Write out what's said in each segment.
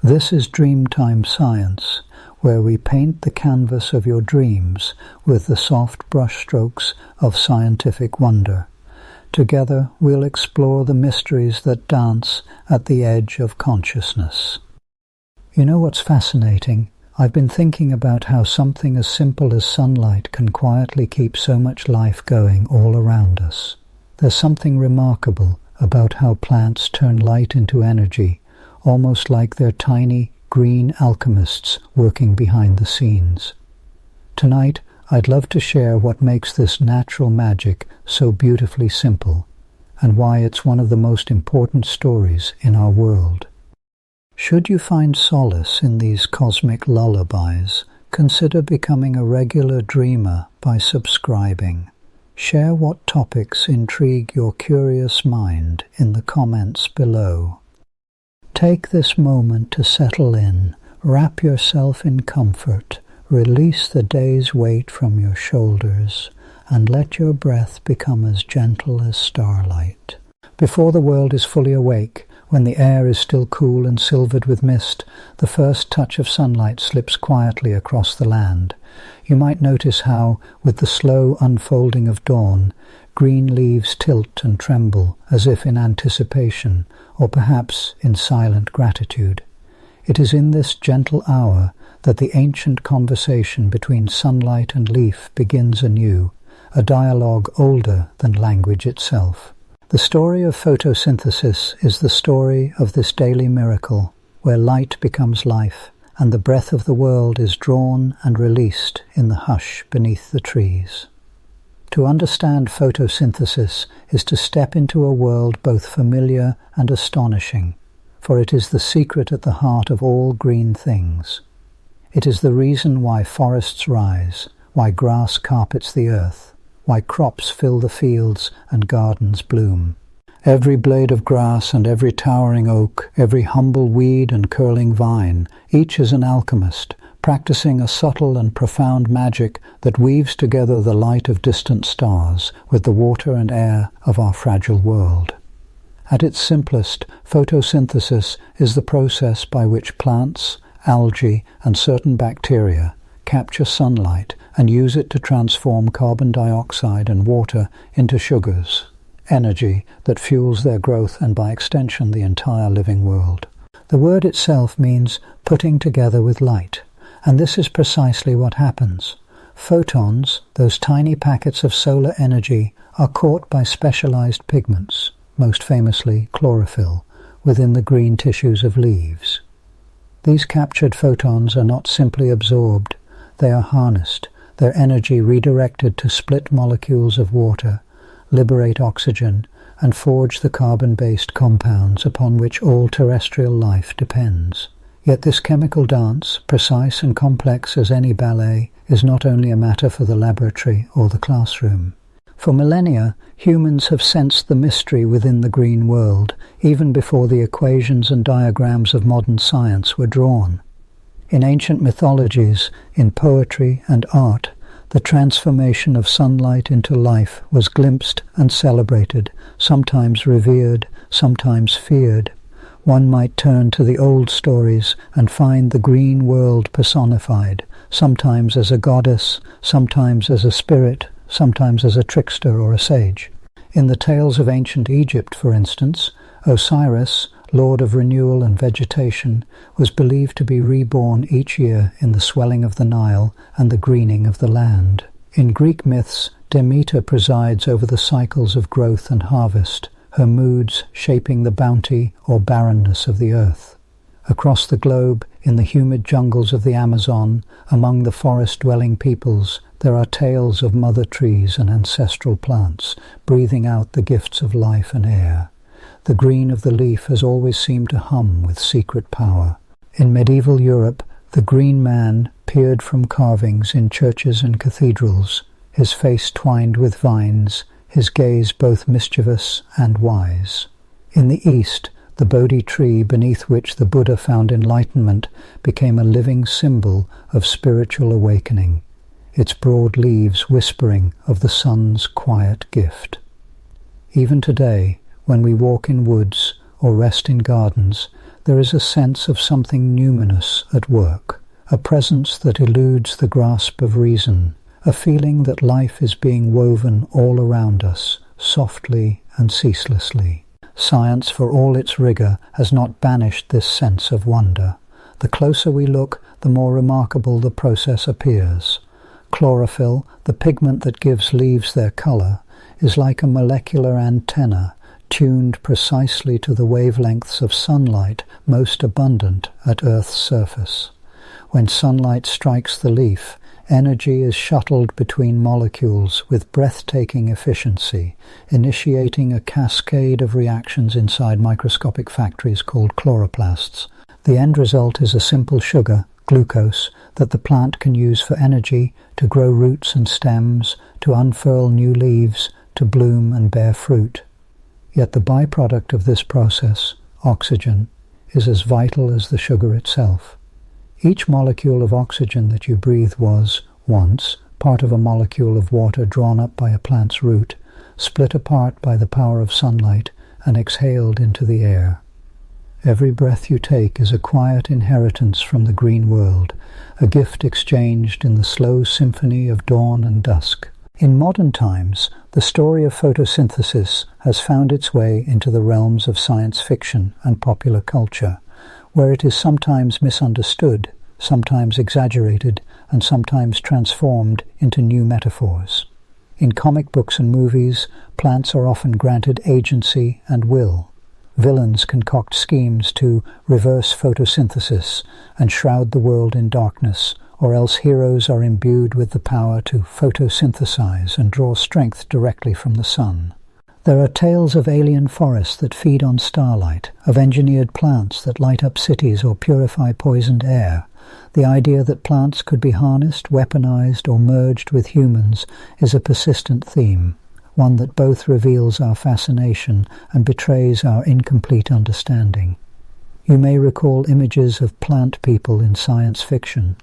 This is Dreamtime Science, where we paint the canvas of your dreams with the soft brushstrokes of scientific wonder. Together we'll explore the mysteries that dance at the edge of consciousness. You know what's fascinating? I've been thinking about how something as simple as sunlight can quietly keep so much life going all around us. There's something remarkable about how plants turn light into energy, almost like they're tiny, green alchemists working behind the scenes. Tonight, I'd love to share what makes this natural magic so beautifully simple, and why it's one of the most important stories in our world. Should you find solace in these cosmic lullabies, consider becoming a regular dreamer by subscribing. Share what topics intrigue your curious mind in the comments below. Take this moment to settle in, wrap yourself in comfort, release the day's weight from your shoulders, and let your breath become as gentle as starlight. Before the world is fully awake, when the air is still cool and silvered with mist, the first touch of sunlight slips quietly across the land. You might notice how, with the slow unfolding of dawn, green leaves tilt and tremble as if in anticipation, or perhaps in silent gratitude. It is in this gentle hour that the ancient conversation between sunlight and leaf begins anew, a dialogue older than language itself. The story of photosynthesis is the story of this daily miracle, where light becomes life, and the breath of the world is drawn and released in the hush beneath the trees. To understand photosynthesis is to step into a world both familiar and astonishing, for it is the secret at the heart of all green things. It is the reason why forests rise, why grass carpets the earth, why crops fill the fields and gardens bloom. Every blade of grass and every towering oak, every humble weed and curling vine, each is an alchemist, practicing a subtle and profound magic that weaves together the light of distant stars with the water and air of our fragile world. At its simplest, photosynthesis is the process by which plants, algae, and certain bacteria capture sunlight and use it to transform carbon dioxide and water into sugars, energy that fuels their growth and by extension the entire living world. The word itself means putting together with light, and this is precisely what happens. Photons, those tiny packets of solar energy, are caught by specialized pigments, most famously chlorophyll, within the green tissues of leaves. These captured photons are not simply absorbed, they are harnessed, their energy redirected to split molecules of water, liberate oxygen, and forge the carbon-based compounds upon which all terrestrial life depends. Yet this chemical dance, precise and complex as any ballet, is not only a matter for the laboratory or the classroom. For millennia, humans have sensed the mystery within the green world, even before the equations and diagrams of modern science were drawn. In ancient mythologies, in poetry and art, the transformation of sunlight into life was glimpsed and celebrated, sometimes revered, sometimes feared. One might turn to the old stories and find the green world personified, sometimes as a goddess, sometimes as a spirit, sometimes as a trickster or a sage. In the tales of ancient Egypt, for instance, Osiris, lord of renewal and vegetation, was believed to be reborn each year in the swelling of the Nile and the greening of the land. In Greek myths, Demeter presides over the cycles of growth and harvest, her moods shaping the bounty or barrenness of the earth. Across the globe, in the humid jungles of the Amazon, among the forest-dwelling peoples, there are tales of mother trees and ancestral plants, breathing out the gifts of life and air. The green of the leaf has always seemed to hum with secret power. In medieval Europe, the green man peered from carvings in churches and cathedrals, his face twined with vines, his gaze both mischievous and wise. In the East, the Bodhi tree beneath which the Buddha found enlightenment became a living symbol of spiritual awakening, its broad leaves whispering of the sun's quiet gift. Even today, when we walk in woods or rest in gardens, there is a sense of something numinous at work, a presence that eludes the grasp of reason, a feeling that life is being woven all around us, softly and ceaselessly. Science, for all its rigor, has not banished this sense of wonder. The closer we look, the more remarkable the process appears. Chlorophyll, the pigment that gives leaves their color, is like a molecular antenna, tuned precisely to the wavelengths of sunlight most abundant at Earth's surface. When sunlight strikes the leaf, energy is shuttled between molecules with breathtaking efficiency, initiating a cascade of reactions inside microscopic factories called chloroplasts. The end result is a simple sugar, glucose, that the plant can use for energy, to grow roots and stems, to unfurl new leaves, to bloom and bear fruit. Yet the byproduct of this process, oxygen, is as vital as the sugar itself. Each molecule of oxygen that you breathe was, once, part of a molecule of water drawn up by a plant's root, split apart by the power of sunlight, and exhaled into the air. Every breath you take is a quiet inheritance from the green world, a gift exchanged in the slow symphony of dawn and dusk. In modern times, the story of photosynthesis has found its way into the realms of science fiction and popular culture, where it is sometimes misunderstood, sometimes exaggerated, and sometimes transformed into new metaphors. In comic books and movies, plants are often granted agency and will. Villains concoct schemes to reverse photosynthesis and shroud the world in darkness, or else heroes are imbued with the power to photosynthesize and draw strength directly from the sun. There are tales of alien forests that feed on starlight, of engineered plants that light up cities or purify poisoned air. The idea that plants could be harnessed, weaponized, or merged with humans is a persistent theme, one that both reveals our fascination and betrays our incomplete understanding. You may recall images of plant people in science fiction,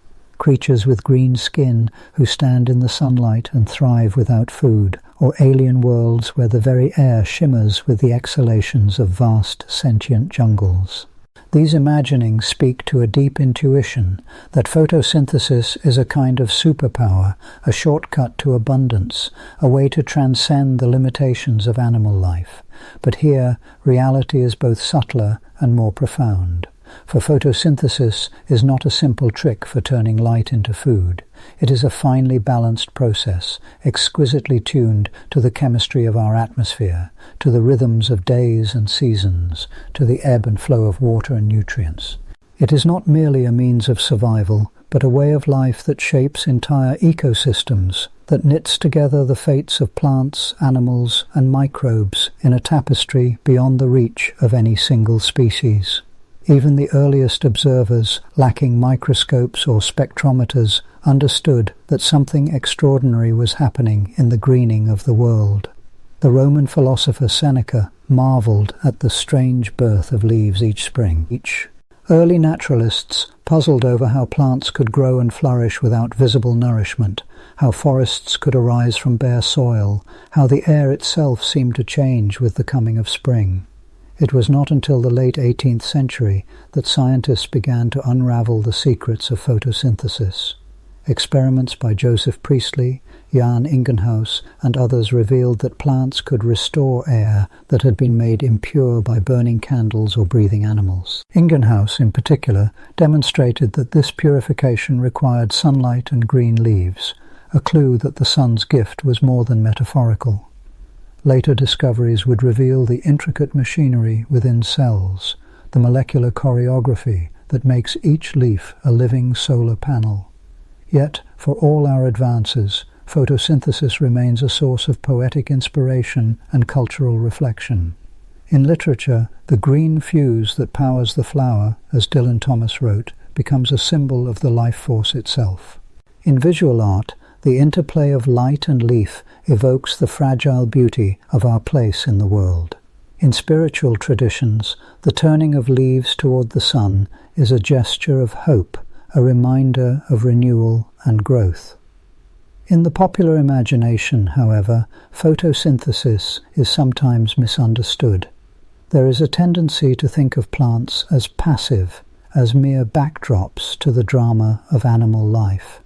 creatures with green skin who stand in the sunlight and thrive without food, or alien worlds where the very air shimmers with the exhalations of vast sentient jungles. These imaginings speak to a deep intuition that photosynthesis is a kind of superpower, a shortcut to abundance, a way to transcend the limitations of animal life. But here, reality is both subtler and more profound. For photosynthesis is not a simple trick for turning light into food. It is a finely balanced process, exquisitely tuned to the chemistry of our atmosphere, to the rhythms of days and seasons, to the ebb and flow of water and nutrients. It is not merely a means of survival, but a way of life that shapes entire ecosystems, that knits together the fates of plants, animals, and microbes in a tapestry beyond the reach of any single species. Even the earliest observers, lacking microscopes or spectrometers, understood that something extraordinary was happening in the greening of the world. The Roman philosopher Seneca marveled at the strange birth of leaves each spring. Early naturalists puzzled over how plants could grow and flourish without visible nourishment, how forests could arise from bare soil, how the air itself seemed to change with the coming of spring. It was not until the late 18th century that scientists began to unravel the secrets of photosynthesis. Experiments by Joseph Priestley, Jan Ingenhousz, and others revealed that plants could restore air that had been made impure by burning candles or breathing animals. Ingenhousz, in particular, demonstrated that this purification required sunlight and green leaves, a clue that the sun's gift was more than metaphorical. Later discoveries would reveal the intricate machinery within cells, the molecular choreography that makes each leaf a living solar panel. Yet, for all our advances, photosynthesis remains a source of poetic inspiration and cultural reflection. In literature, the green fuse that powers the flower, as Dylan Thomas wrote, becomes a symbol of the life force itself. In visual art, the interplay of light and leaf evokes the fragile beauty of our place in the world. In spiritual traditions, the turning of leaves toward the sun is a gesture of hope, a reminder of renewal and growth. In the popular imagination, however, photosynthesis is sometimes misunderstood. There is a tendency to think of plants as passive, as mere backdrops to the drama of animal life.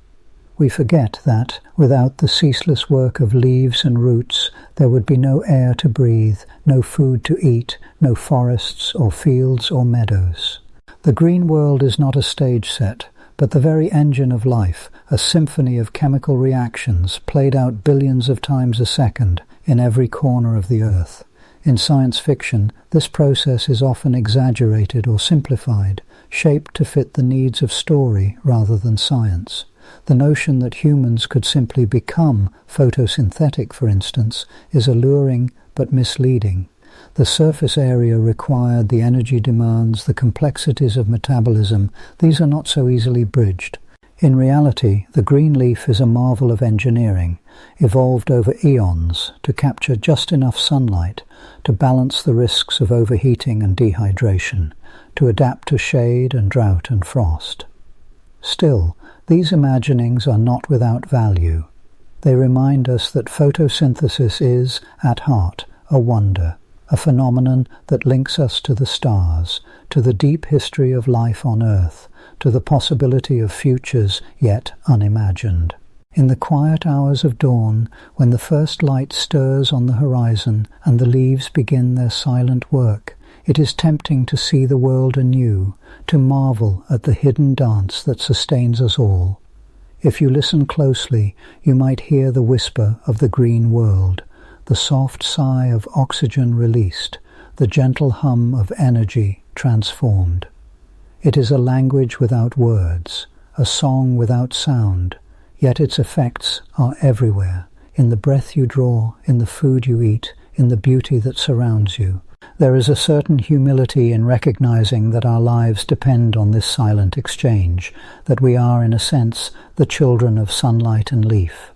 We forget that, without the ceaseless work of leaves and roots, there would be no air to breathe, no food to eat, no forests or fields or meadows. The green world is not a stage set, but the very engine of life, a symphony of chemical reactions played out billions of times a second in every corner of the earth. In science fiction, this process is often exaggerated or simplified, shaped to fit the needs of story rather than science. The notion that humans could simply become photosynthetic, for instance, is alluring but misleading. The surface area required, the energy demands, the complexities of metabolism, these are not so easily bridged. In reality, the green leaf is a marvel of engineering, evolved over eons to capture just enough sunlight, to balance the risks of overheating and dehydration, to adapt to shade and drought and frost. Still, these imaginings are not without value. They remind us that photosynthesis is, at heart, a wonder, a phenomenon that links us to the stars, to the deep history of life on Earth, to the possibility of futures yet unimagined. In the quiet hours of dawn, when the first light stirs on the horizon and the leaves begin their silent work, it is tempting to see the world anew, to marvel at the hidden dance that sustains us all. If you listen closely, you might hear the whisper of the green world, the soft sigh of oxygen released, the gentle hum of energy transformed. It is a language without words, a song without sound, yet its effects are everywhere, in the breath you draw, in the food you eat, in the beauty that surrounds you. There is a certain humility in recognizing that our lives depend on this silent exchange, that we are, in a sense, the children of sunlight and leaf.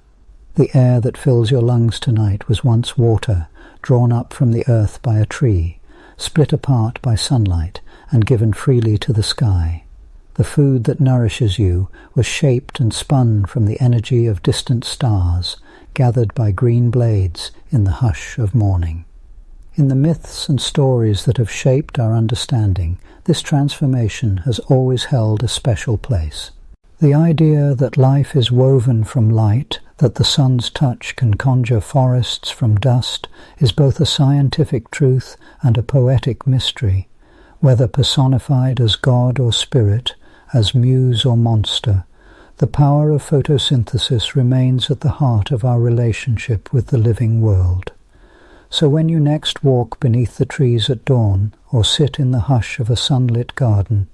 The air that fills your lungs tonight was once water, drawn up from the earth by a tree, split apart by sunlight, and given freely to the sky. The food that nourishes you was shaped and spun from the energy of distant stars, gathered by green blades in the hush of morning. In the myths and stories that have shaped our understanding, this transformation has always held a special place. The idea that life is woven from light, that the sun's touch can conjure forests from dust, is both a scientific truth and a poetic mystery. Whether personified as God or spirit, as muse or monster, the power of photosynthesis remains at the heart of our relationship with the living world. So when you next walk beneath the trees at dawn, or sit in the hush of a sunlit garden,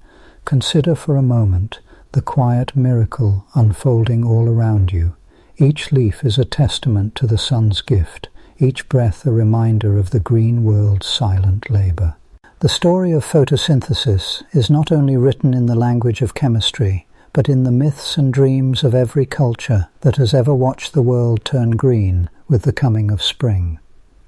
consider for a moment the quiet miracle unfolding all around you. Each leaf is a testament to the sun's gift, each breath a reminder of the green world's silent labor. The story of photosynthesis is not only written in the language of chemistry, but in the myths and dreams of every culture that has ever watched the world turn green with the coming of spring.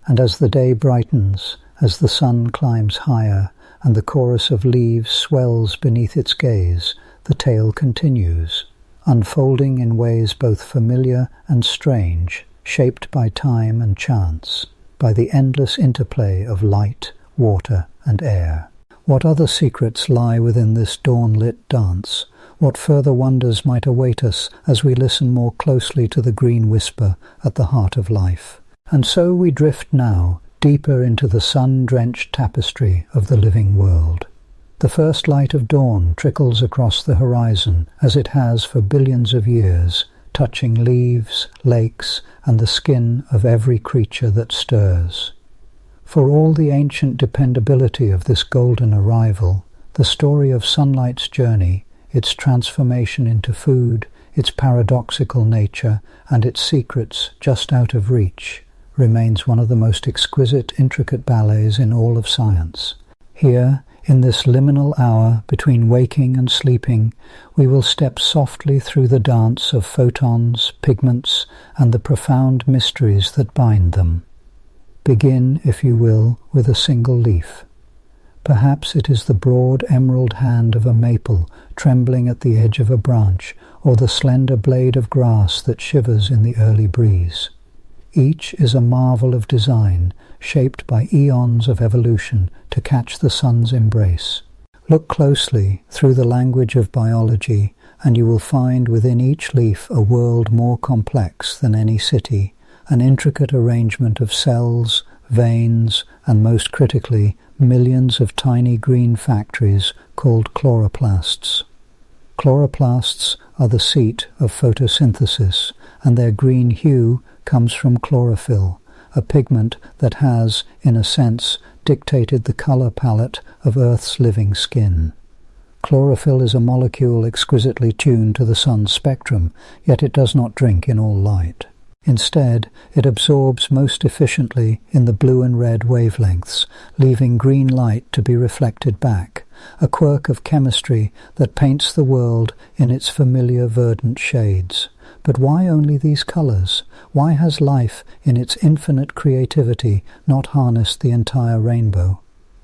And as the day brightens, as the sun climbs higher, and the chorus of leaves swells beneath its gaze, the tale continues, unfolding in ways both familiar and strange, shaped by time and chance, by the endless interplay of light, water, and air. What other secrets lie within this dawn-lit dance? What further wonders might await us as we listen more closely to the green whisper at the heart of life? And so we drift now, deeper into the sun-drenched tapestry of the living world. The first light of dawn trickles across the horizon, as it has for billions of years, touching leaves, lakes, and the skin of every creature that stirs. For all the ancient dependability of this golden arrival, the story of sunlight's journey, its transformation into food, its paradoxical nature, and its secrets just out of reach, remains one of the most exquisite, intricate ballets in all of science. Here, in this liminal hour between waking and sleeping, we will step softly through the dance of photons, pigments, and the profound mysteries that bind them. Begin, if you will, with a single leaf. Perhaps it is the broad emerald hand of a maple trembling at the edge of a branch, or the slender blade of grass that shivers in the early breeze. Each is a marvel of design, shaped by eons of evolution to catch the sun's embrace. Look closely through the language of biology, and you will find within each leaf a world more complex than any city, an intricate arrangement of cells, veins, and most critically, millions of tiny green factories called chloroplasts. Chloroplasts are the seat of photosynthesis, and their green hue comes from chlorophyll, a pigment that has, in a sense, dictated the color palette of Earth's living skin. Chlorophyll is a molecule exquisitely tuned to the sun's spectrum, yet it does not drink in all light. Instead, it absorbs most efficiently in the blue and red wavelengths, leaving green light to be reflected back, a quirk of chemistry that paints the world in its familiar verdant shades. But why only these colors? Why has life, in its infinite creativity, not harnessed the entire rainbow?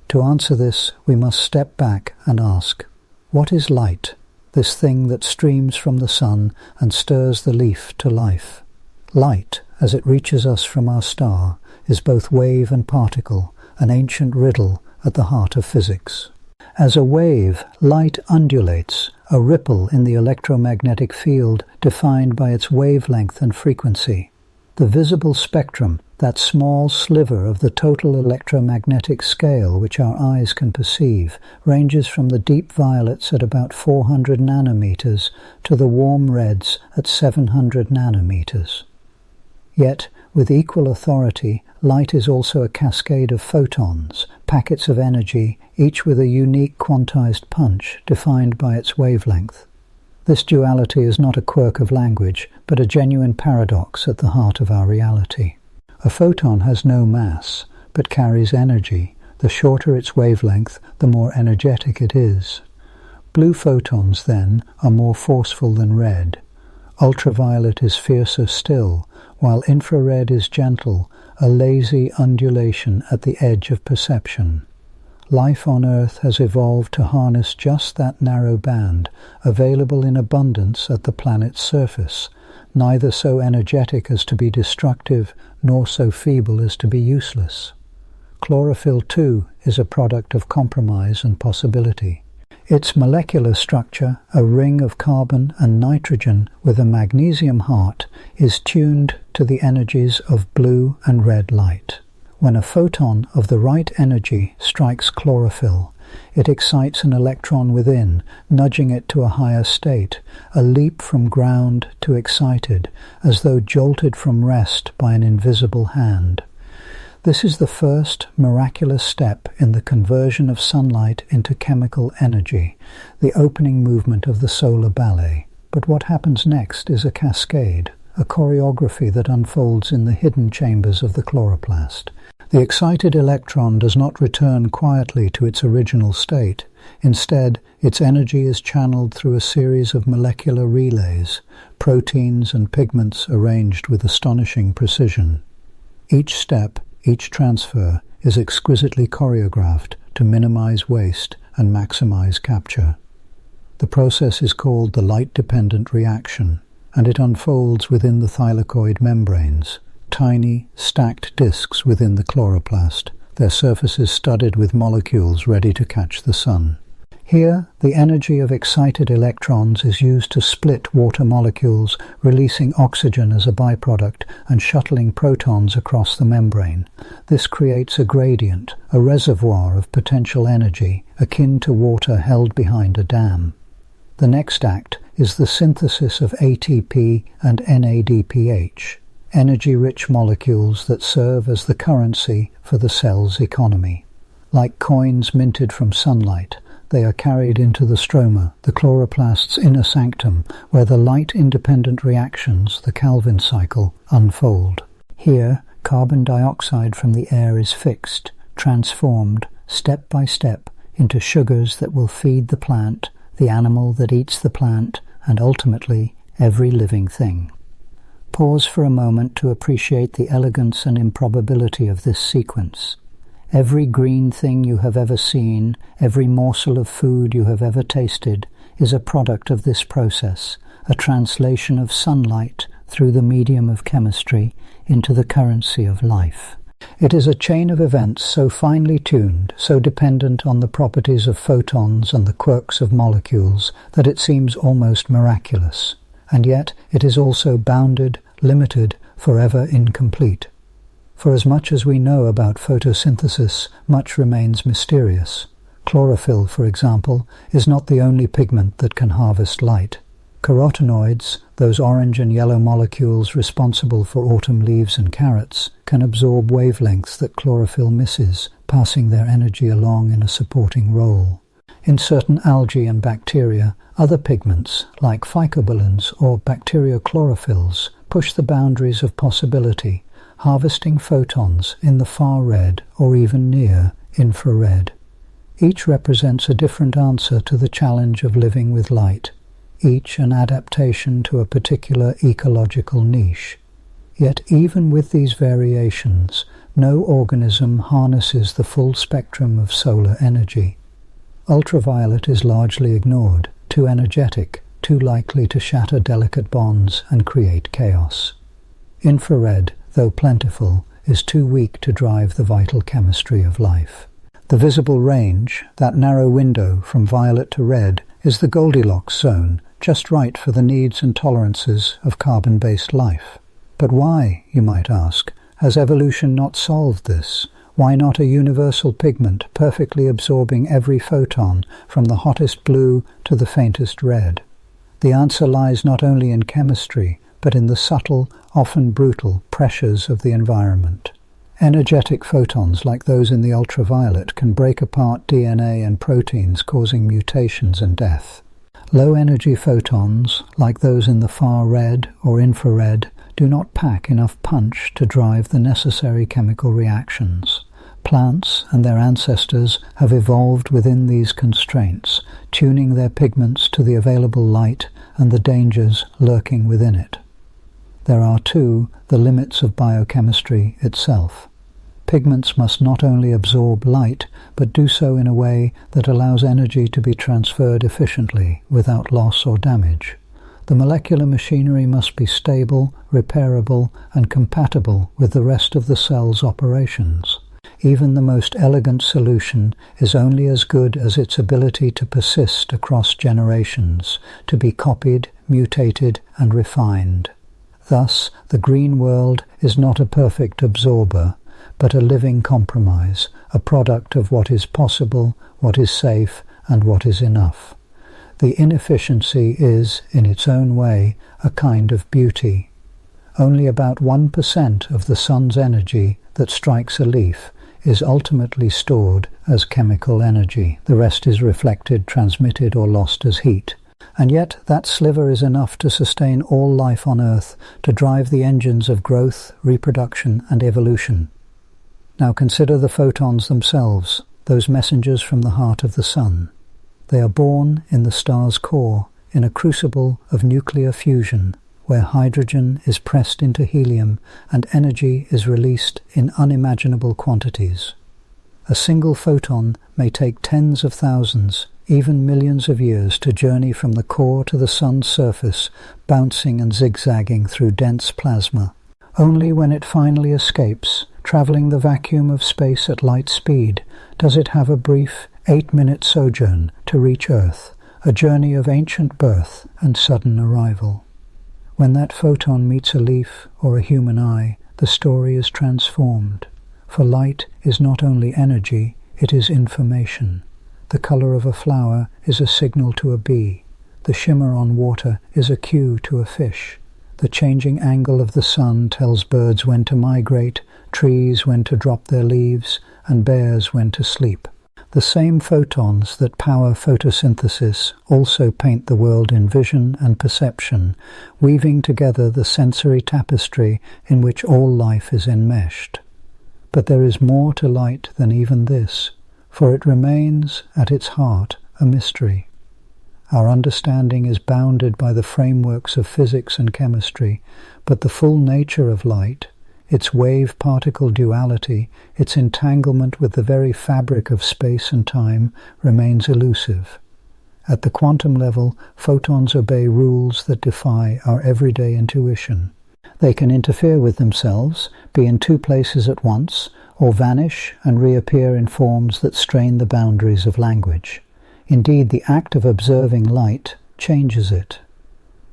To answer this, we must step back and ask, what is light, this thing that streams from the sun and stirs the leaf to life? Light, as it reaches us from our star, is both wave and particle, an ancient riddle at the heart of physics. As a wave, light undulates, a ripple in the electromagnetic field defined by its wavelength and frequency. The visible spectrum, that small sliver of the total electromagnetic scale which our eyes can perceive, ranges from the deep violets at about 400 nanometers to the warm reds at 700 nanometers. Yet, with equal authority, light is also a cascade of photons, packets of energy, each with a unique quantized punch defined by its wavelength. This duality is not a quirk of language, but a genuine paradox at the heart of our reality. A photon has no mass, but carries energy. The shorter its wavelength, the more energetic it is. Blue photons, then, are more forceful than red. Ultraviolet is fiercer still, while infrared is gentle, a lazy undulation at the edge of perception. Life on Earth has evolved to harness just that narrow band, available in abundance at the planet's surface, neither so energetic as to be destructive, nor so feeble as to be useless. Chlorophyll, too, is a product of compromise and possibility. Its molecular structure, a ring of carbon and nitrogen with a magnesium heart, is tuned to the energies of blue and red light. When a photon of the right energy strikes chlorophyll, it excites an electron within, nudging it to a higher state, a leap from ground to excited, as though jolted from rest by an invisible hand. This is the first miraculous step in the conversion of sunlight into chemical energy, the opening movement of the solar ballet. But what happens next is a cascade, a choreography that unfolds in the hidden chambers of the chloroplast. The excited electron does not return quietly to its original state. Instead, its energy is channeled through a series of molecular relays, proteins and pigments arranged with astonishing precision. Each step, each transfer, is exquisitely choreographed to minimize waste and maximize capture. The process is called the light-dependent reaction, and it unfolds within the thylakoid membranes, tiny, stacked discs within the chloroplast, their surfaces studded with molecules ready to catch the sun. Here, the energy of excited electrons is used to split water molecules, releasing oxygen as a byproduct and shuttling protons across the membrane. This creates a gradient, a reservoir of potential energy, akin to water held behind a dam. The next act is the synthesis of ATP and NADPH, energy-rich molecules that serve as the currency for the cell's economy. Like coins minted from sunlight, they are carried into the stroma, the chloroplast's inner sanctum, where the light-independent reactions, the Calvin cycle, unfold. Here, carbon dioxide from the air is fixed, transformed, step by step, into sugars that will feed the plant, the animal that eats the plant, and ultimately, every living thing. Pause for a moment to appreciate the elegance and improbability of this sequence. Every green thing you have ever seen, every morsel of food you have ever tasted, is a product of this process, a translation of sunlight, through the medium of chemistry into the currency of life. It is a chain of events so finely tuned, so dependent on the properties of photons and the quirks of molecules, that it seems almost miraculous. And yet it is also bounded, limited, forever incomplete. For as much as we know about photosynthesis, much remains mysterious. Chlorophyll, for example, is not the only pigment that can harvest light. Carotenoids, those orange and yellow molecules responsible for autumn leaves and carrots, can absorb wavelengths that chlorophyll misses, passing their energy along in a supporting role. In certain algae and bacteria, other pigments, like phycobilins or bacteriochlorophylls, push the boundaries of possibility, harvesting photons in the far red or even near infrared. Each represents a different answer to the challenge of living with light, each an adaptation to a particular ecological niche. Yet even with these variations, no organism harnesses the full spectrum of solar energy. Ultraviolet is largely ignored, too energetic, too likely to shatter delicate bonds and create chaos. Infrared, though plentiful, is too weak to drive the vital chemistry of life. The visible range, that narrow window from violet to red, is the Goldilocks zone, just right for the needs and tolerances of carbon-based life. But why, you might ask, has evolution not solved this? Why not a universal pigment perfectly absorbing every photon from the hottest blue to the faintest red? The answer lies not only in chemistry, but in the subtle, often brutal, pressures of the environment. Energetic photons like those in the ultraviolet can break apart DNA and proteins, causing mutations and death. Low-energy photons, like those in the far red or infrared, do not pack enough punch to drive the necessary chemical reactions. Plants and their ancestors have evolved within these constraints, tuning their pigments to the available light and the dangers lurking within it. There are, too, the limits of biochemistry itself. Pigments must not only absorb light, but do so in a way that allows energy to be transferred efficiently, without loss or damage. The molecular machinery must be stable, repairable, and compatible with the rest of the cell's operations. Even the most elegant solution is only as good as its ability to persist across generations, to be copied, mutated, and refined. Thus, the green world is not a perfect absorber, but a living compromise, a product of what is possible, what is safe, and what is enough. The inefficiency is, in its own way, a kind of beauty. Only about 1% of the sun's energy that strikes a leaf is ultimately stored as chemical energy. The rest is reflected, transmitted, or lost as heat. And yet that sliver is enough to sustain all life on Earth, to drive the engines of growth, reproduction, and evolution. Now consider the photons themselves, those messengers from the heart of the sun. They are born in the star's core, in a crucible of nuclear fusion, where hydrogen is pressed into helium and energy is released in unimaginable quantities. A single photon may take tens of thousands, even millions of years to journey from the core to the sun's surface, bouncing and zigzagging through dense plasma. Only when it finally escapes, traveling the vacuum of space at light speed, does it have a brief 8-minute sojourn to reach Earth, a journey of ancient birth and sudden arrival. When that photon meets a leaf or a human eye, the story is transformed. For light is not only energy, it is information. The color of a flower is a signal to a bee. The shimmer on water is a cue to a fish. The changing angle of the sun tells birds when to migrate, trees when to drop their leaves, and bears when to sleep. The same photons that power photosynthesis also paint the world in vision and perception, weaving together the sensory tapestry in which all life is enmeshed. But there is more to light than even this, for it remains, at its heart, a mystery. Our understanding is bounded by the frameworks of physics and chemistry, but the full nature of light, its wave-particle duality, its entanglement with the very fabric of space and time, remains elusive. At the quantum level, photons obey rules that defy our everyday intuition. They can interfere with themselves, be in two places at once, or vanish and reappear in forms that strain the boundaries of language. Indeed, the act of observing light changes it.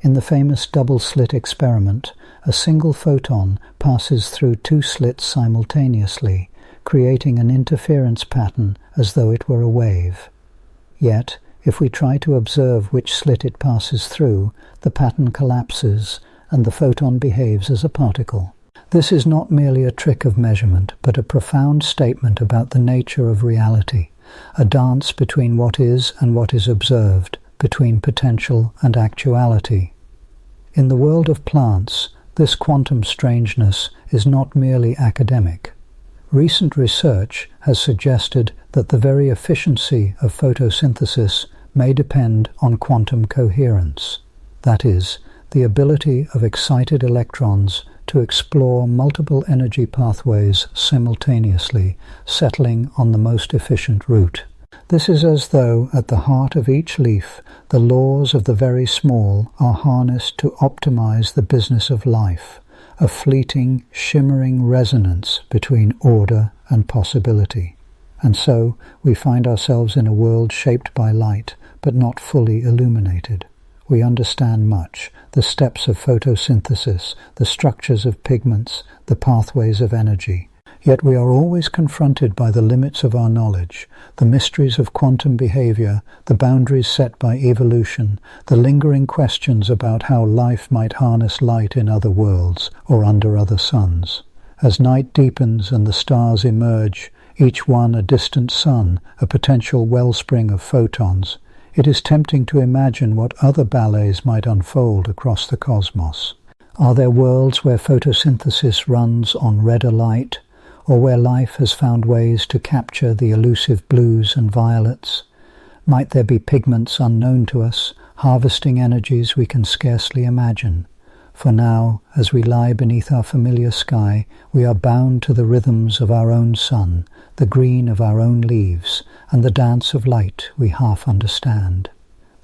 In the famous double-slit experiment, a single photon passes through two slits simultaneously, creating an interference pattern as though it were a wave. Yet, if we try to observe which slit it passes through, the pattern collapses and the photon behaves as a particle. This is not merely a trick of measurement, but a profound statement about the nature of reality, a dance between what is and what is observed, between potential and actuality. In the world of plants, this quantum strangeness is not merely academic. Recent research has suggested that the very efficiency of photosynthesis may depend on quantum coherence, that is, the ability of excited electrons to explore multiple energy pathways simultaneously, settling on the most efficient route. This is as though at the heart of each leaf the laws of the very small are harnessed to optimize the business of life, a fleeting, shimmering resonance between order and possibility. And so we find ourselves in a world shaped by light, but not fully illuminated. We understand much, the steps of photosynthesis, the structures of pigments, the pathways of energy. Yet we are always confronted by the limits of our knowledge, the mysteries of quantum behavior, the boundaries set by evolution, the lingering questions about how life might harness light in other worlds or under other suns. As night deepens and the stars emerge, each one a distant sun, a potential wellspring of photons, it is tempting to imagine what other ballets might unfold across the cosmos. Are there worlds where photosynthesis runs on redder light, or where life has found ways to capture the elusive blues and violets? Might there be pigments unknown to us, harvesting energies we can scarcely imagine? For now, as we lie beneath our familiar sky, we are bound to the rhythms of our own sun, the green of our own leaves, and the dance of light we half understand.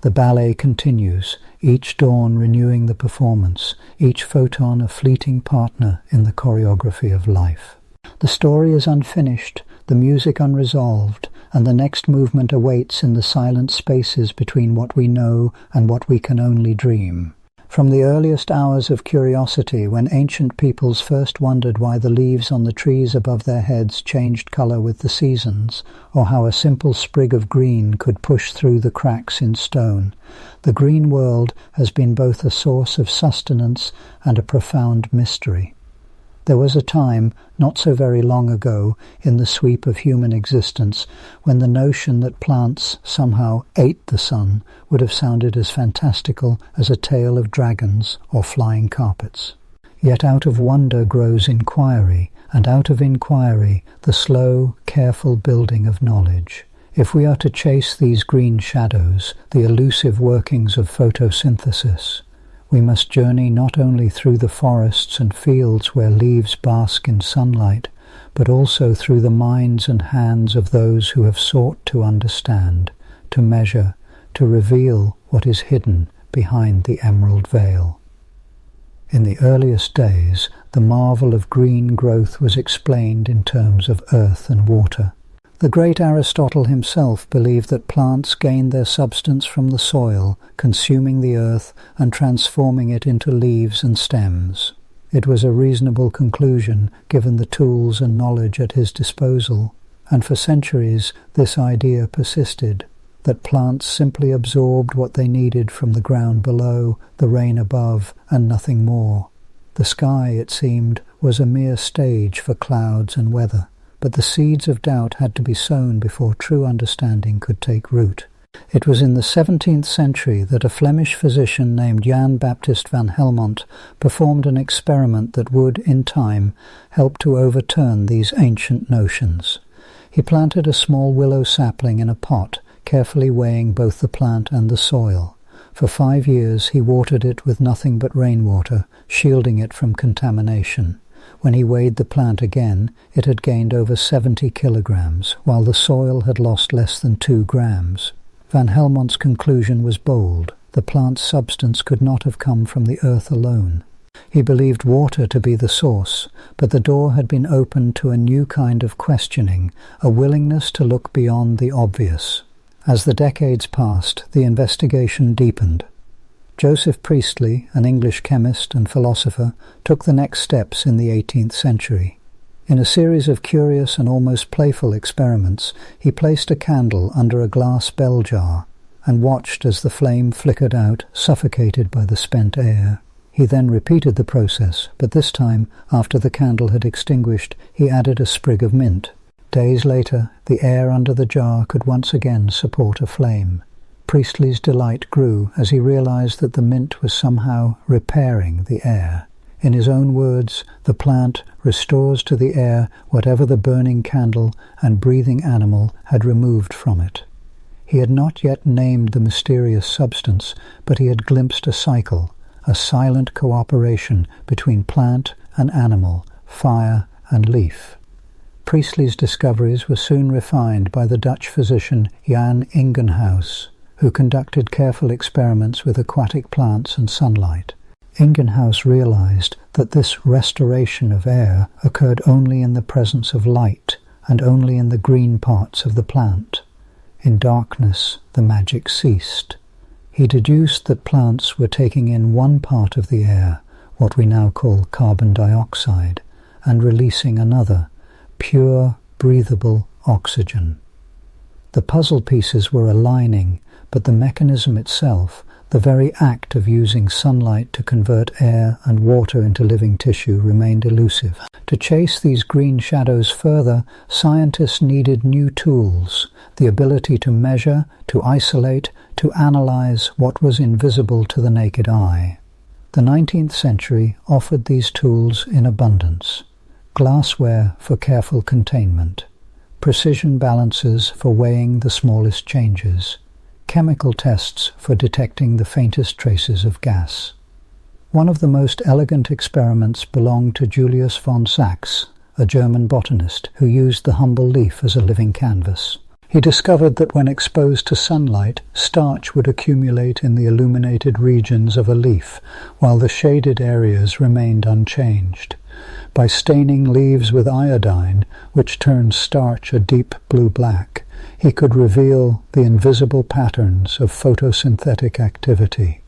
The ballet continues, each dawn renewing the performance, each photon a fleeting partner in the choreography of life. The story is unfinished, the music unresolved, and the next movement awaits in the silent spaces between what we know and what we can only dream. From the earliest hours of curiosity, when ancient peoples first wondered why the leaves on the trees above their heads changed color with the seasons, or how a simple sprig of green could push through the cracks in stone, the green world has been both a source of sustenance and a profound mystery. There was a time, not so very long ago, in the sweep of human existence, when the notion that plants somehow ate the sun would have sounded as fantastical as a tale of dragons or flying carpets. Yet out of wonder grows inquiry, and out of inquiry the slow, careful building of knowledge. If we are to chase these green shadows, the elusive workings of photosynthesis, we must journey not only through the forests and fields where leaves bask in sunlight, but also through the minds and hands of those who have sought to understand, to measure, to reveal what is hidden behind the emerald veil. In the earliest days, the marvel of green growth was explained in terms of earth and water. The great Aristotle himself believed that plants gained their substance from the soil, consuming the earth and transforming it into leaves and stems. It was a reasonable conclusion, given the tools and knowledge at his disposal, and for centuries this idea persisted, that plants simply absorbed what they needed from the ground below, the rain above, and nothing more. The sky, it seemed, was a mere stage for clouds and weather. But the seeds of doubt had to be sown before true understanding could take root. It was in the 17th century that a Flemish physician named Jan Baptist van Helmont performed an experiment that would, in time, help to overturn these ancient notions. He planted a small willow sapling in a pot, carefully weighing both the plant and the soil. For 5 years he watered it with nothing but rainwater, shielding it from contamination. When he weighed the plant again, it had gained over 70 kilograms, while the soil had lost less than 2 grams. Van Helmont's conclusion was bold. The plant's substance could not have come from the earth alone. He believed water to be the source, but the door had been opened to a new kind of questioning, a willingness to look beyond the obvious. As the decades passed, the investigation deepened. Joseph Priestley, an English chemist and philosopher, took the next steps in the 18th century. In a series of curious and almost playful experiments, he placed a candle under a glass bell jar and watched as the flame flickered out, suffocated by the spent air. He then repeated the process, but this time, after the candle had extinguished, he added a sprig of mint. Days later, the air under the jar could once again support a flame. Priestley's delight grew as he realized that the mint was somehow repairing the air. In his own words, the plant restores to the air whatever the burning candle and breathing animal had removed from it. He had not yet named the mysterious substance, but he had glimpsed a cycle, a silent cooperation between plant and animal, fire and leaf. Priestley's discoveries were soon refined by the Dutch physician Jan Ingenhousz, who conducted careful experiments with aquatic plants and sunlight. Ingenhousz realized that this restoration of air occurred only in the presence of light and only in the green parts of the plant. In darkness, the magic ceased. He deduced that plants were taking in one part of the air, what we now call carbon dioxide, and releasing another, pure, breathable oxygen. The puzzle pieces were aligning, but the mechanism itself, the very act of using sunlight to convert air and water into living tissue, remained elusive. To chase these green shadows further, scientists needed new tools, the ability to measure, to isolate, to analyze what was invisible to the naked eye. The 19th century offered these tools in abundance. Glassware for careful containment, precision balancers for weighing the smallest changes, chemical tests for detecting the faintest traces of gas. One of the most elegant experiments belonged to Julius von Sachs, a German botanist who used the humble leaf as a living canvas. He discovered that when exposed to sunlight, starch would accumulate in the illuminated regions of a leaf, while the shaded areas remained unchanged. By staining leaves with iodine, which turns starch a deep blue-black, he could reveal the invisible patterns of photosynthetic activity.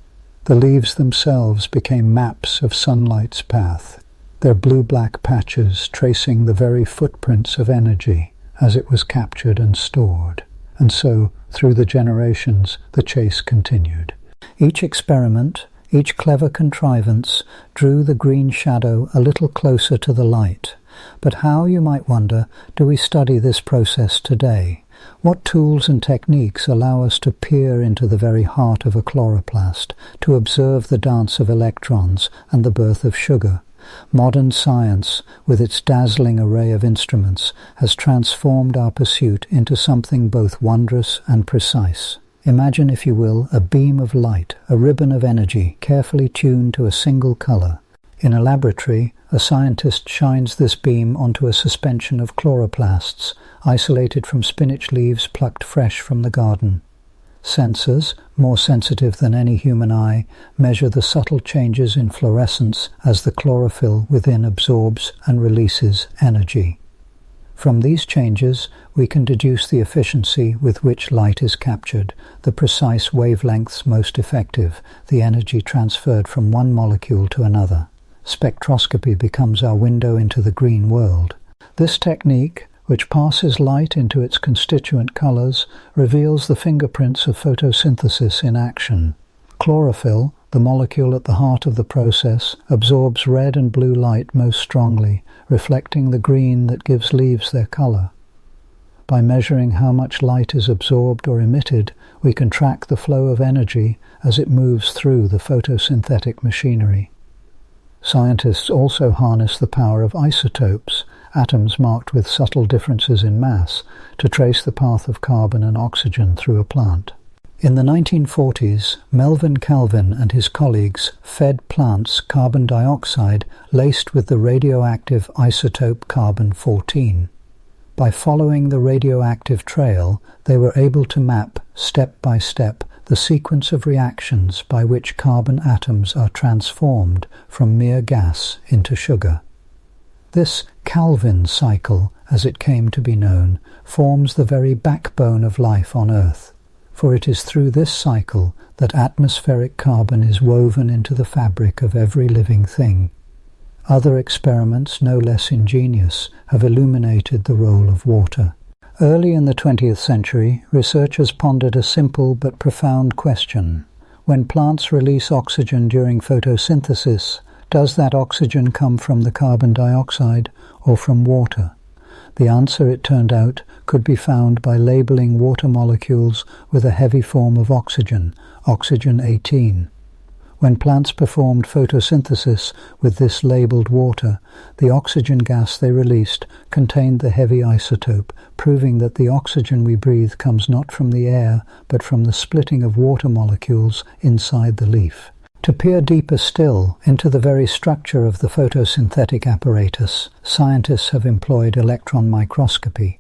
The leaves themselves became maps of sunlight's path, their blue-black patches tracing the very footprints of energy as it was captured and stored. And so, through the generations, the chase continued. Each experiment, each clever contrivance, drew the green shadow a little closer to the light. But how, you might wonder, do we study this process today? What tools and techniques allow us to peer into the very heart of a chloroplast, to observe the dance of electrons and the birth of sugar? Modern science, with its dazzling array of instruments, has transformed our pursuit into something both wondrous and precise. Imagine, if you will, a beam of light, a ribbon of energy, carefully tuned to a single color. In a laboratory, a scientist shines this beam onto a suspension of chloroplasts, isolated from spinach leaves plucked fresh from the garden. Sensors, more sensitive than any human eye, measure the subtle changes in fluorescence as the chlorophyll within absorbs and releases energy. From these changes, we can deduce the efficiency with which light is captured, the precise wavelengths most effective, the energy transferred from one molecule to another. Spectroscopy becomes our window into the green world. This technique, which passes light into its constituent colors, reveals the fingerprints of photosynthesis in action. Chlorophyll, the molecule at the heart of the process, absorbs red and blue light most strongly, reflecting the green that gives leaves their color. By measuring how much light is absorbed or emitted, we can track the flow of energy as it moves through the photosynthetic machinery. Scientists also harness the power of isotopes, atoms marked with subtle differences in mass, to trace the path of carbon and oxygen through a plant. In the 1940s, Melvin Calvin and his colleagues fed plants carbon dioxide laced with the radioactive isotope carbon-14. By following the radioactive trail, they were able to map, step by step, the sequence of reactions by which carbon atoms are transformed from mere gas into sugar. This Calvin cycle, as it came to be known, forms the very backbone of life on Earth, for it is through this cycle that atmospheric carbon is woven into the fabric of every living thing. Other experiments, no less ingenious, have illuminated the role of water. Early in the 20th century, researchers pondered a simple but profound question. When plants release oxygen during photosynthesis, does that oxygen come from the carbon dioxide or from water? The answer, it turned out, could be found by labeling water molecules with a heavy form of oxygen, oxygen 18. When plants performed photosynthesis with this labeled water, the oxygen gas they released contained the heavy isotope, proving that the oxygen we breathe comes not from the air, but from the splitting of water molecules inside the leaf. To peer deeper still into the very structure of the photosynthetic apparatus, scientists have employed electron microscopy.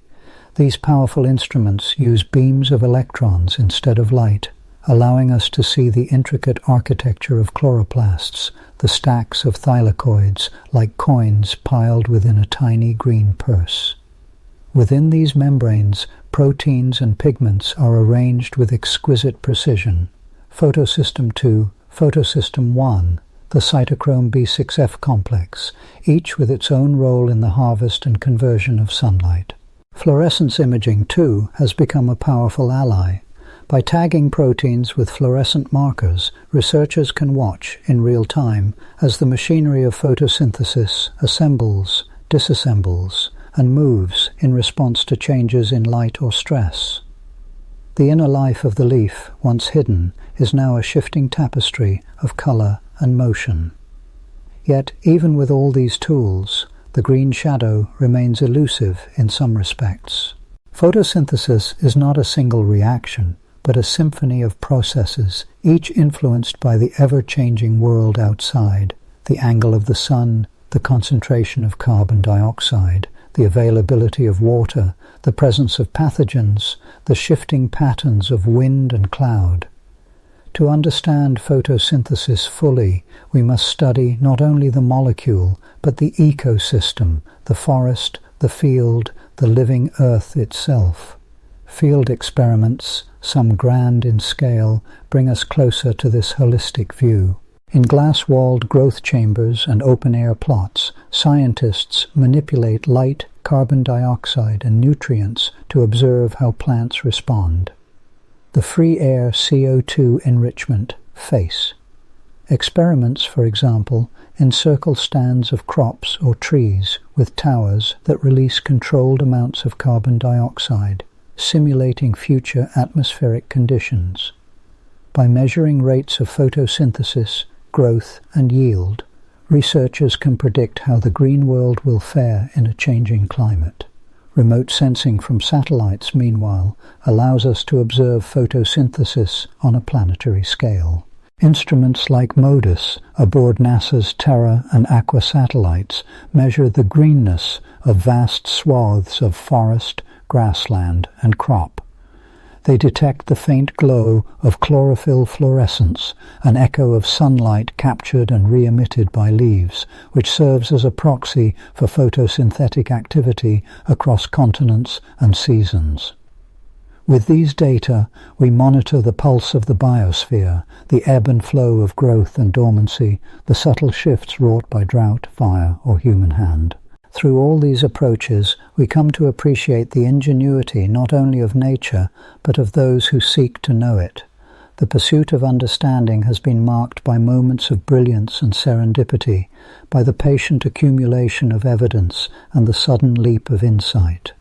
These powerful instruments use beams of electrons instead of light, allowing us to see the intricate architecture of chloroplasts, the stacks of thylakoids like coins piled within a tiny green purse. Within these membranes, proteins and pigments are arranged with exquisite precision. Photosystem II, Photosystem I, the cytochrome B6F complex, each with its own role in the harvest and conversion of sunlight. Fluorescence imaging, too, has become a powerful ally. By tagging proteins with fluorescent markers, researchers can watch, in real time, as the machinery of photosynthesis assembles, disassembles, and moves in response to changes in light or stress. The inner life of the leaf, once hidden, is now a shifting tapestry of colour and motion. Yet, even with all these tools, the green shadow remains elusive in some respects. Photosynthesis is not a single reaction, but a symphony of processes, each influenced by the ever-changing world outside, the angle of the sun, the concentration of carbon dioxide, the availability of water, the presence of pathogens, the shifting patterns of wind and cloud. To understand photosynthesis fully, we must study not only the molecule, but the ecosystem, the forest, the field, the living earth itself. Field experiments, some grand in scale, bring us closer to this holistic view. In glass-walled growth chambers and open-air plots, scientists manipulate light, carbon dioxide, and nutrients to observe how plants respond. The free air CO2 enrichment, FACE. Experiments, for example, encircle stands of crops or trees with towers that release controlled amounts of carbon dioxide, simulating future atmospheric conditions. By measuring rates of photosynthesis, growth, and yield, researchers can predict how the green world will fare in a changing climate. Remote sensing from satellites, meanwhile, allows us to observe photosynthesis on a planetary scale. Instruments like MODIS aboard NASA's Terra and Aqua satellites measure the greenness of vast swaths of forest, grassland, and crop. They detect the faint glow of chlorophyll fluorescence, an echo of sunlight captured and re-emitted by leaves, which serves as a proxy for photosynthetic activity across continents and seasons. With these data, we monitor the pulse of the biosphere, the ebb and flow of growth and dormancy, the subtle shifts wrought by drought, fire, or human hand. Through all these approaches, we come to appreciate the ingenuity not only of nature, but of those who seek to know it. The pursuit of understanding has been marked by moments of brilliance and serendipity, by the patient accumulation of evidence and the sudden leap of insight.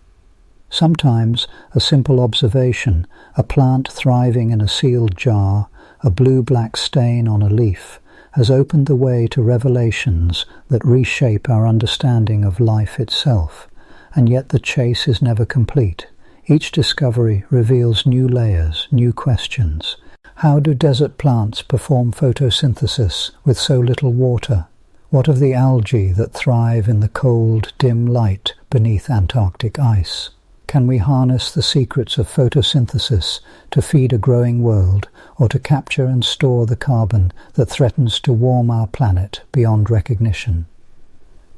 Sometimes a simple observation, a plant thriving in a sealed jar, a blue-black stain on a leaf, has opened the way to revelations that reshape our understanding of life itself, and yet the chase is never complete. Each discovery reveals new layers, new questions. How do desert plants perform photosynthesis with so little water? What of the algae that thrive in the cold, dim light beneath Antarctic ice? Can we harness the secrets of photosynthesis to feed a growing world, or to capture and store the carbon that threatens to warm our planet beyond recognition?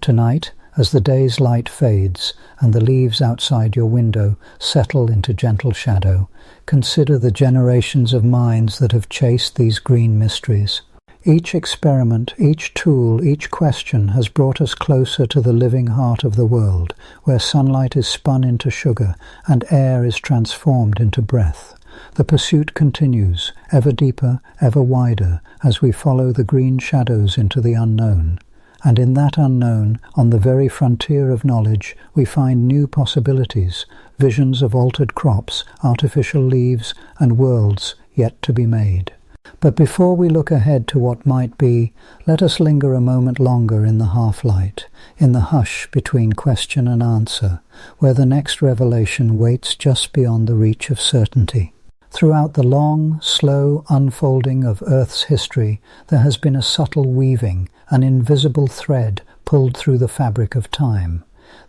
Tonight, as the day's light fades and the leaves outside your window settle into gentle shadow, consider the generations of minds that have chased these green mysteries. Each experiment, each tool, each question has brought us closer to the living heart of the world, where sunlight is spun into sugar and air is transformed into breath. The pursuit continues, ever deeper, ever wider, as we follow the green shadows into the unknown. And in that unknown, on the very frontier of knowledge, we find new possibilities, visions of altered crops, artificial leaves, and worlds yet to be made. But before we look ahead to what might be, let us linger a moment longer in the half-light, in the hush between question and answer, where the next revelation waits just beyond the reach of certainty. Throughout the long, slow unfolding of Earth's history, there has been a subtle weaving, an invisible thread pulled through the fabric of time.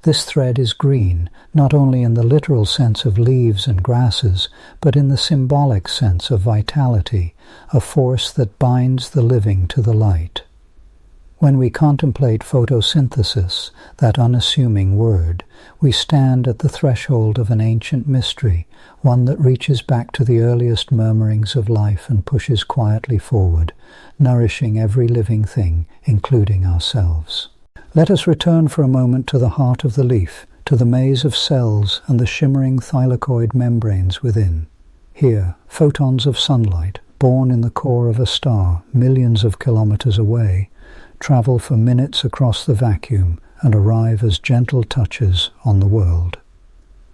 This thread is green, not only in the literal sense of leaves and grasses, but in the symbolic sense of vitality, a force that binds the living to the light. When we contemplate photosynthesis, that unassuming word, we stand at the threshold of an ancient mystery, one that reaches back to the earliest murmurings of life and pushes quietly forward, nourishing every living thing, including ourselves. Let us return for a moment to the heart of the leaf, to the maze of cells and the shimmering thylakoid membranes within. Here, photons of sunlight, born in the core of a star millions of kilometers away, travel for minutes across the vacuum and arrive as gentle touches on the world.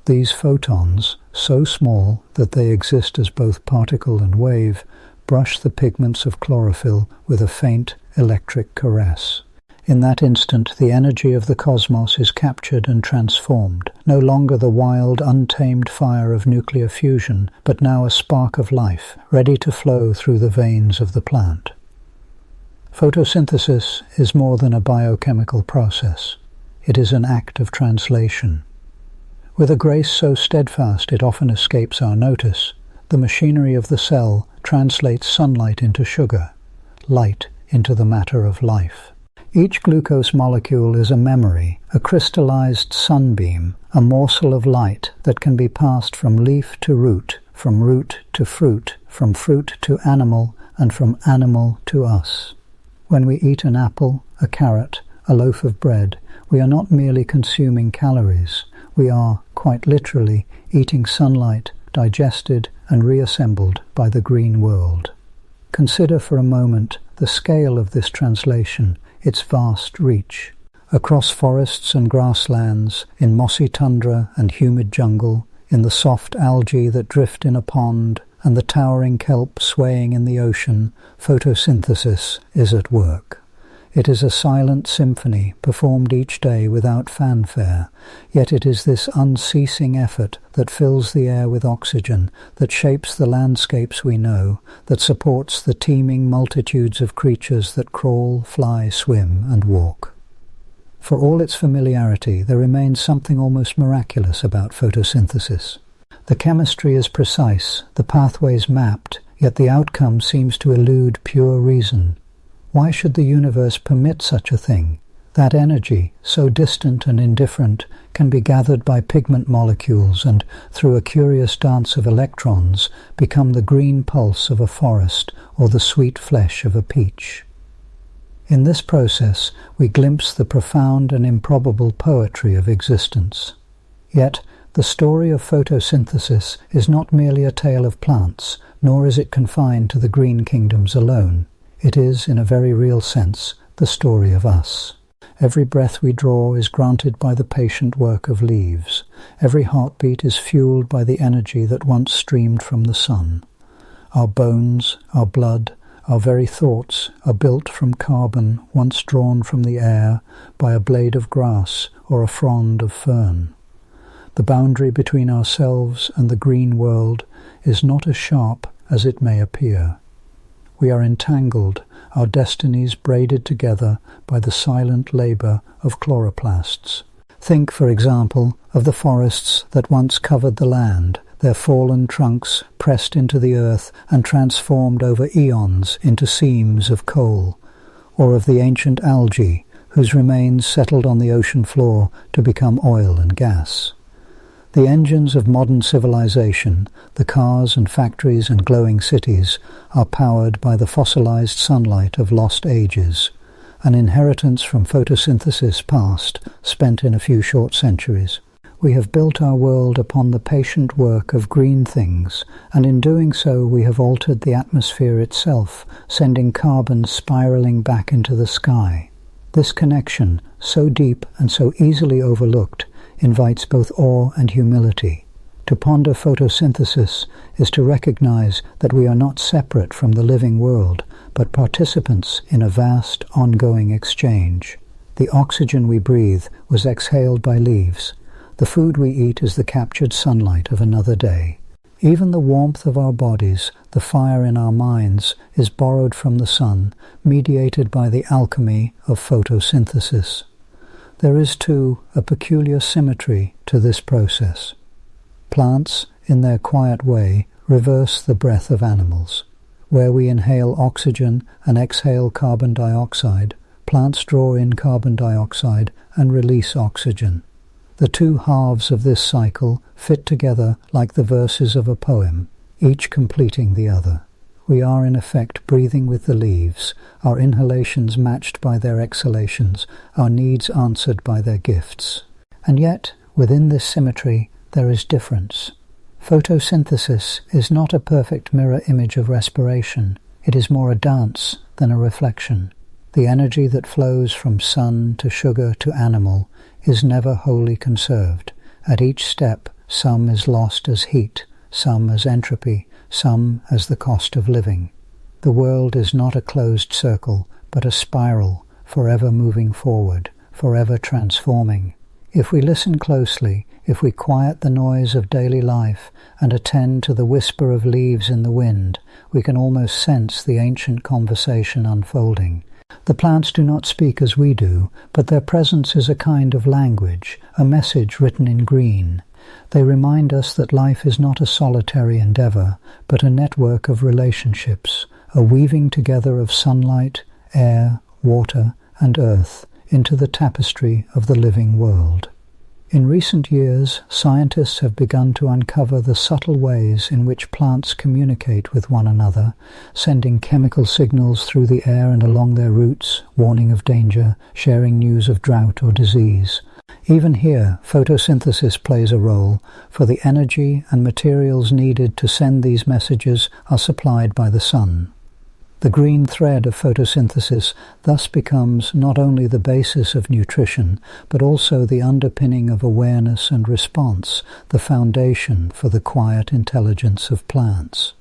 These photons, so small that they exist as both particle and wave, brush the pigments of chlorophyll with a faint electric caress. In that instant, the energy of the cosmos is captured and transformed, no longer the wild, untamed fire of nuclear fusion, but now a spark of life, ready to flow through the veins of the plant. Photosynthesis is more than a biochemical process. It is an act of translation. With a grace so steadfast it often escapes our notice, the machinery of the cell translates sunlight into sugar, light into the matter of life. Each glucose molecule is a memory, a crystallized sunbeam, a morsel of light that can be passed from leaf to root, from root to fruit, from fruit to animal, and from animal to us. When we eat an apple, a carrot, a loaf of bread, we are not merely consuming calories. We are, quite literally, eating sunlight, digested and reassembled by the green world. Consider for a moment the scale of this translation, its vast reach. Across forests and grasslands, in mossy tundra and humid jungle, in the soft algae that drift in a pond, and the towering kelp swaying in the ocean, photosynthesis is at work. It is a silent symphony performed each day without fanfare, yet it is this unceasing effort that fills the air with oxygen, that shapes the landscapes we know, that supports the teeming multitudes of creatures that crawl, fly, swim, and walk. For all its familiarity, there remains something almost miraculous about photosynthesis. The chemistry is precise, the pathways mapped, yet the outcome seems to elude pure reason. Why should the universe permit such a thing? That energy, so distant and indifferent, can be gathered by pigment molecules and, through a curious dance of electrons, become the green pulse of a forest or the sweet flesh of a peach. In this process, we glimpse the profound and improbable poetry of existence. Yet, the story of photosynthesis is not merely a tale of plants, nor is it confined to the green kingdoms alone. It is, in a very real sense, the story of us. Every breath we draw is granted by the patient work of leaves. Every heartbeat is fueled by the energy that once streamed from the sun. Our bones, our blood, our very thoughts are built from carbon once drawn from the air by a blade of grass or a frond of fern. The boundary between ourselves and the green world is not as sharp as it may appear. We are entangled, our destinies braided together by the silent labour of chloroplasts. Think, for example, of the forests that once covered the land, their fallen trunks pressed into the earth and transformed over eons into seams of coal, or of the ancient algae whose remains settled on the ocean floor to become oil and gas. The engines of modern civilization, the cars and factories and glowing cities, are powered by the fossilized sunlight of lost ages, an inheritance from photosynthesis past, spent in a few short centuries. We have built our world upon the patient work of green things, and in doing so we have altered the atmosphere itself, sending carbon spiraling back into the sky. This connection, so deep and so easily overlooked, invites both awe and humility. To ponder photosynthesis is to recognize that we are not separate from the living world, but participants in a vast, ongoing exchange. The oxygen we breathe was exhaled by leaves. The food we eat is the captured sunlight of another day. Even the warmth of our bodies, the fire in our minds, is borrowed from the sun, mediated by the alchemy of photosynthesis. There is, too, a peculiar symmetry to this process. Plants, in their quiet way, reverse the breath of animals. Where we inhale oxygen and exhale carbon dioxide, plants draw in carbon dioxide and release oxygen. The two halves of this cycle fit together like the verses of a poem, each completing the other. We are in effect breathing with the leaves, our inhalations matched by their exhalations, our needs answered by their gifts. And yet, within this symmetry, there is difference. Photosynthesis is not a perfect mirror image of respiration. It is more a dance than a reflection. The energy that flows from sun to sugar to animal is never wholly conserved. At each step, some is lost as heat, some as entropy, some as the cost of living. The world is not a closed circle, but a spiral, forever moving forward, forever transforming. If we listen closely, if we quiet the noise of daily life and attend to the whisper of leaves in the wind, we can almost sense the ancient conversation unfolding. The plants do not speak as we do, but their presence is a kind of language, a message written in green. They remind us that life is not a solitary endeavor, but a network of relationships, a weaving together of sunlight, air, water, and earth into the tapestry of the living world. In recent years, scientists have begun to uncover the subtle ways in which plants communicate with one another, sending chemical signals through the air and along their roots, warning of danger, sharing news of drought or disease. Even here, photosynthesis plays a role, for the energy and materials needed to send these messages are supplied by the sun. The green thread of photosynthesis thus becomes not only the basis of nutrition, but also the underpinning of awareness and response, the foundation for the quiet intelligence of plants.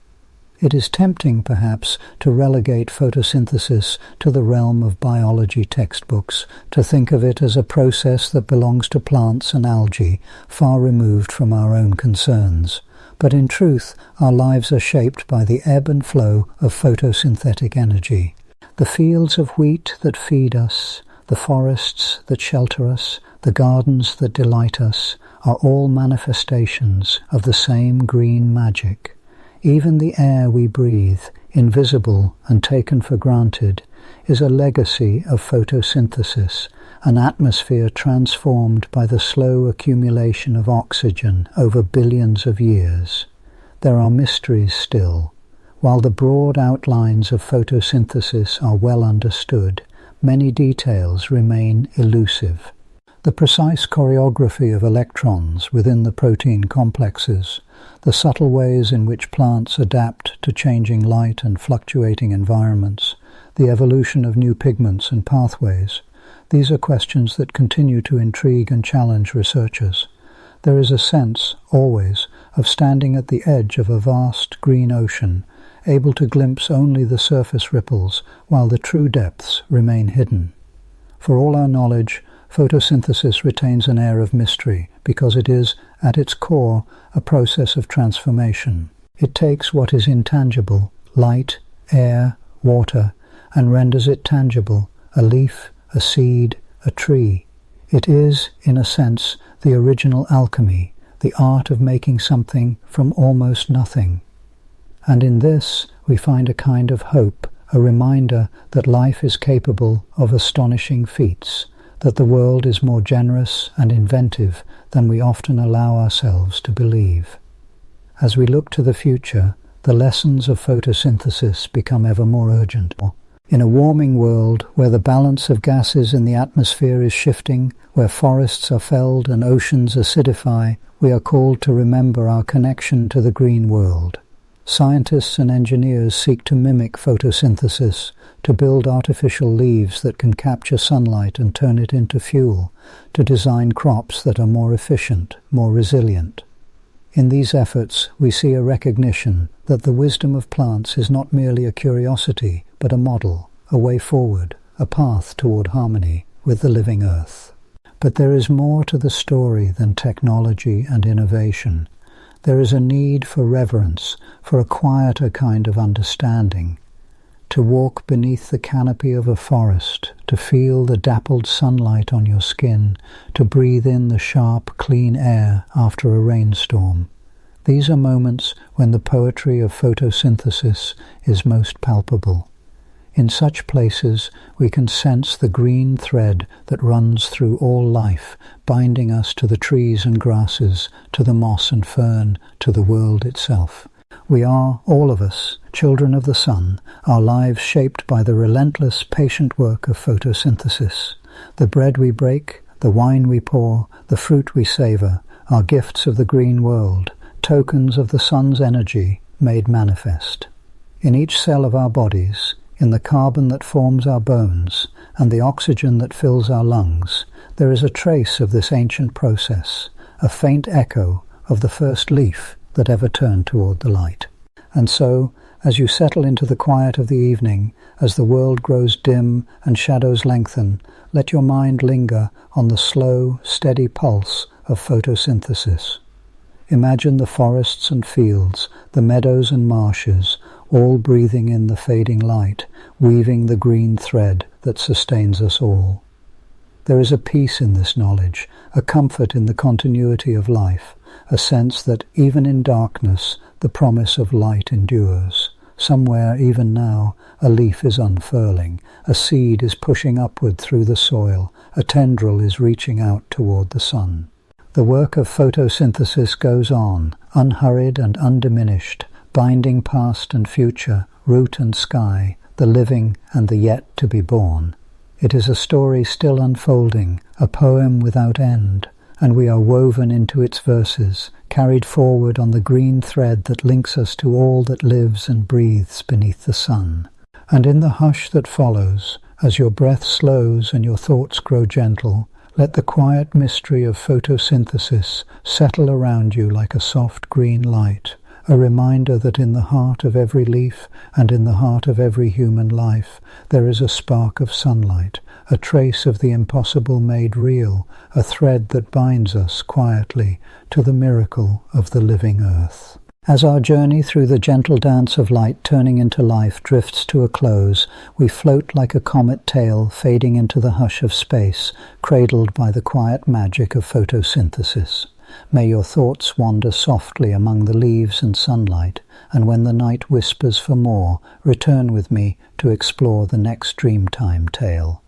It is tempting, perhaps, to relegate photosynthesis to the realm of biology textbooks, to think of it as a process that belongs to plants and algae, far removed from our own concerns. But in truth, our lives are shaped by the ebb and flow of photosynthetic energy. The fields of wheat that feed us, the forests that shelter us, the gardens that delight us, are all manifestations of the same green magic. Even the air we breathe, invisible and taken for granted, is a legacy of photosynthesis, an atmosphere transformed by the slow accumulation of oxygen over billions of years. There are mysteries still. While the broad outlines of photosynthesis are well understood, many details remain elusive. The precise choreography of electrons within the protein complexes, the subtle ways in which plants adapt to changing light and fluctuating environments, the evolution of new pigments and pathways, these are questions that continue to intrigue and challenge researchers. There is a sense, always, of standing at the edge of a vast green ocean, able to glimpse only the surface ripples, while the true depths remain hidden. For all our knowledge, photosynthesis retains an air of mystery, because it is, at its core, a process of transformation. It takes what is intangible, light, air, water, and renders it tangible, a leaf, a seed, a tree. It is, in a sense, the original alchemy, the art of making something from almost nothing. And in this we find a kind of hope, a reminder that life is capable of astonishing feats, that the world is more generous and inventive than we often allow ourselves to believe. As we look to the future, the lessons of photosynthesis become ever more urgent. In a warming world where the balance of gases in the atmosphere is shifting, where forests are felled and oceans acidify, we are called to remember our connection to the green world. Scientists and engineers seek to mimic photosynthesis, to build artificial leaves that can capture sunlight and turn it into fuel, to design crops that are more efficient, more resilient. In these efforts, we see a recognition that the wisdom of plants is not merely a curiosity, but a model, a way forward, a path toward harmony with the living earth. But there is more to the story than technology and innovation. There is a need for reverence, for a quieter kind of understanding. To walk beneath the canopy of a forest, to feel the dappled sunlight on your skin, to breathe in the sharp, clean air after a rainstorm. These are moments when the poetry of photosynthesis is most palpable. In such places we can sense the green thread that runs through all life, binding us to the trees and grasses, to the moss and fern, to the world itself. We are, all of us, children of the sun, our lives shaped by the relentless, patient work of photosynthesis. The bread we break, the wine we pour, the fruit we savor, are gifts of the green world, tokens of the sun's energy made manifest. In each cell of our bodies, in the carbon that forms our bones, and the oxygen that fills our lungs, there is a trace of this ancient process, a faint echo of the first leaf that ever turned toward the light. And so, as you settle into the quiet of the evening, as the world grows dim and shadows lengthen, let your mind linger on the slow, steady pulse of photosynthesis. Imagine the forests and fields, the meadows and marshes, all breathing in the fading light, weaving the green thread that sustains us all. There is a peace in this knowledge, a comfort in the continuity of life, a sense that even in darkness the promise of light endures. Somewhere, even now, a leaf is unfurling, a seed is pushing upward through the soil, a tendril is reaching out toward the sun. The work of photosynthesis goes on, unhurried and undiminished, binding past and future, root and sky, the living and the yet to be born. It is a story still unfolding, a poem without end, and we are woven into its verses, carried forward on the green thread that links us to all that lives and breathes beneath the sun. And in the hush that follows, as your breath slows and your thoughts grow gentle, let the quiet mystery of photosynthesis settle around you like a soft green light, a reminder that in the heart of every leaf and in the heart of every human life there is a spark of sunlight, a trace of the impossible made real, a thread that binds us quietly to the miracle of the living earth. As our journey through the gentle dance of light turning into life drifts to a close, we float like a comet tail fading into the hush of space, cradled by the quiet magic of photosynthesis. May your thoughts wander softly among the leaves and sunlight, and when the night whispers for more, return with me to explore the next Dreamtime tale.